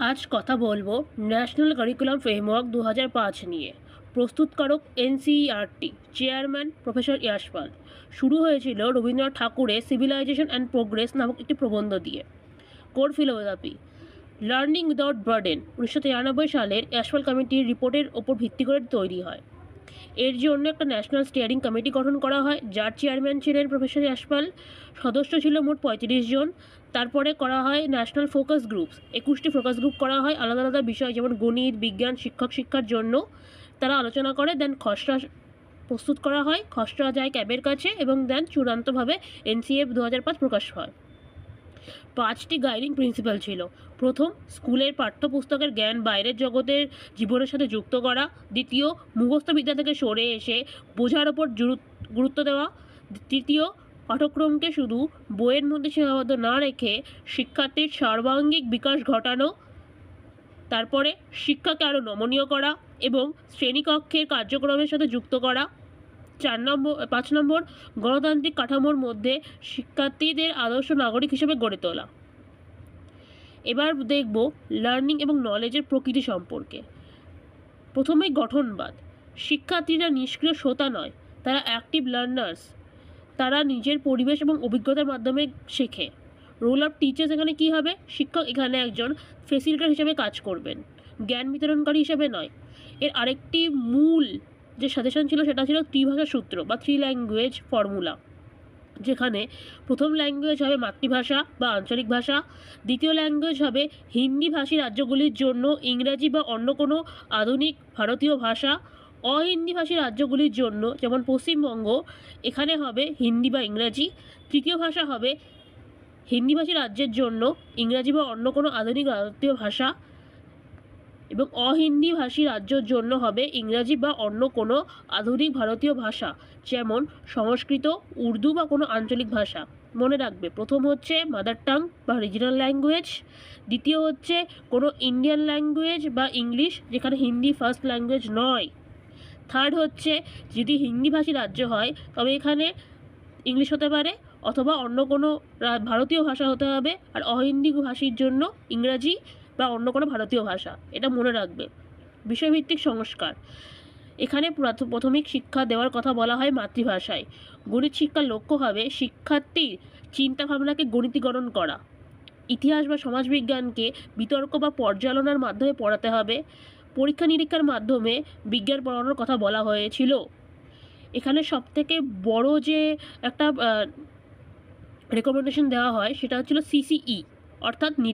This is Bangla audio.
আজ কথা বলবো ন্যাশনাল কারিকুলাম ফ্রেমওয়ার্ক 2005 নিয়ে। প্রস্তুতকারক এনসিইআরটি, চেয়ারম্যান প্রফেসর ইয়াশপাল। শুরু হয়েছিল রবীন্দ্রনাথ ঠাকুরের সিভিলাইজেশন অ্যান্ড প্রোগ্রেস নামক একটি প্রবন্ধ দিয়ে। Core philosophy learning without burden 1993 সালের ইয়াশপাল কমিটির রিপোর্টের ওপর ভিত্তি করে তৈরি হয়। এর জন্য একটা ন্যাশনাল স্টিয়ারিং কমিটি গঠন করা হয়, যার চেয়ারম্যান ছিলেন প্রফেসর ইয়াশপাল। সদস্য ছিল মোট 35 জন। তারপরে করা হয় ন্যাশনাল ফোকাস গ্রুপস, 21টি ফোকাস গ্রুপ করা হয় আলাদা আলাদা বিষয়, যেমন গণিত, বিজ্ঞান, শিক্ষার জন্য। তারা আলোচনা করে, দেন খসড়া প্রস্তুত করা হয়, খসড়া যায় ক্যাবের কাছে এবং দেন চূড়ান্তভাবে এনসিএফ 2005 প্রকাশ হয়। 5টি গাইডিং প্রিন্সিপাল ছিল। প্রথম, স্কুলের পাঠ্যপুস্তকের জ্ঞান বাইরের জগতের জীবনের সাথে যুক্ত করা। দ্বিতীয়, মুখস্থ বিদ্যা থেকে সরে এসে বোঝার ওপর গুরুত্ব দেওয়া। তৃতীয়, পাঠ্যক্রমকে শুধু বইয়ের মধ্যে সীমাবদ্ধ না রেখে শিক্ষার্থীর সর্বাঙ্গিক বিকাশ ঘটানো। তারপরে শিক্ষাকে আরও নমনীয় করা এবং শ্রেণীকক্ষের কার্যক্রমের সাথে যুক্ত করা। 5 নম্বর, গণতান্ত্রিক কাঠামোর মধ্যে শিক্ষার্থীদের আদর্শ নাগরিক হিসেবে গড়ে তোলা। এবার দেখব লার্নিং এবং নলেজের প্রকৃতি সম্পর্কে। প্রথমেই গঠনবাদ। শিক্ষার্থীরা নিষ্ক্রিয় শ্রোতা নয়, তারা অ্যাক্টিভ লার্নার্স। তারা নিজের পরিবেশ এবং অভিজ্ঞতার মাধ্যমে শেখে। রোল অফ টিচার্স এখানে কী হবে? শিক্ষক এখানে একজন ফেসিলিটেটর হিসেবে কাজ করবেন, জ্ঞান বিতরণকারী হিসেবে নয়। এর আরেকটি মূল যে সাজেশন ছিল সেটা ছিল ত্রিভাষা সূত্র বা 3 ল্যাঙ্গুয়েজ ফর্মুলা, যেখানে প্রথম ল্যাঙ্গুয়েজ হবে মাতৃভাষা বা আঞ্চলিক ভাষা। দ্বিতীয় ল্যাঙ্গুয়েজ হবে হিন্দি ভাষী রাজ্যগুলির জন্য ইংরাজি বা অন্য কোনো আধুনিক ভারতীয় ভাষা। অহিন্দি ভাষী রাজ্যগুলির জন্য, যেমন পশ্চিমবঙ্গ, এখানে হবে হিন্দি বা ইংরাজি। তৃতীয় ভাষা হবে হিন্দি ভাষী রাজ্যের জন্য ইংরাজি বা অন্য কোনো আধুনিক ভারতীয় ভাষা, এবং অহিন্দি ভাষী রাজ্যের জন্য হবে ইংরাজি বা অন্য কোনো আধুনিক ভারতীয় ভাষা, যেমন সংস্কৃত, উর্দু বা কোনো আঞ্চলিক ভাষা। মনে রাখবে, প্রথম হচ্ছে মাদার টাং বা রিজিনাল ল্যাঙ্গুয়েজ। দ্বিতীয় হচ্ছে কোনো ইন্ডিয়ান ল্যাঙ্গুয়েজ বা ইংলিশ, যেখানে হিন্দি ফার্স্ট ল্যাঙ্গুয়েজ নয়। থার্ড হচ্ছে যদি হিন্দি ভাষী রাজ্য হয় তবে এখানে ইংলিশ হতে পারে অথবা অন্য কোনো ভারতীয় ভাষা হতে হবে, আর অহিন্দি ভাষীর জন্য ইংরাজি বা অন্য কোনো ভারতীয় ভাষা। এটা মনে রাখবে। বিষয়ভিত্তিক সংস্কার, এখানে প্রাথমিক শিক্ষা দেওয়ার কথা বলা হয় মাতৃভাষায়। গণিত শিক্ষার লক্ষ্য হবে শিক্ষার্থীর চিন্তাভাবনাকে গণিতীকরণ করা। ইতিহাস বা সমাজবিজ্ঞানকে বিতর্ক বা পর্যালোচনার মাধ্যমে পড়াতে হবে। পরীক্ষা নিরীক্ষার মাধ্যমে বিজ্ঞান পড়ানোর কথা বলা হয়েছিল। এখানে সবথেকে বড় যে একটা রেকমেন্ডেশন দেওয়া হয় সেটা হচ্ছিল সিসিই, অর্থাৎ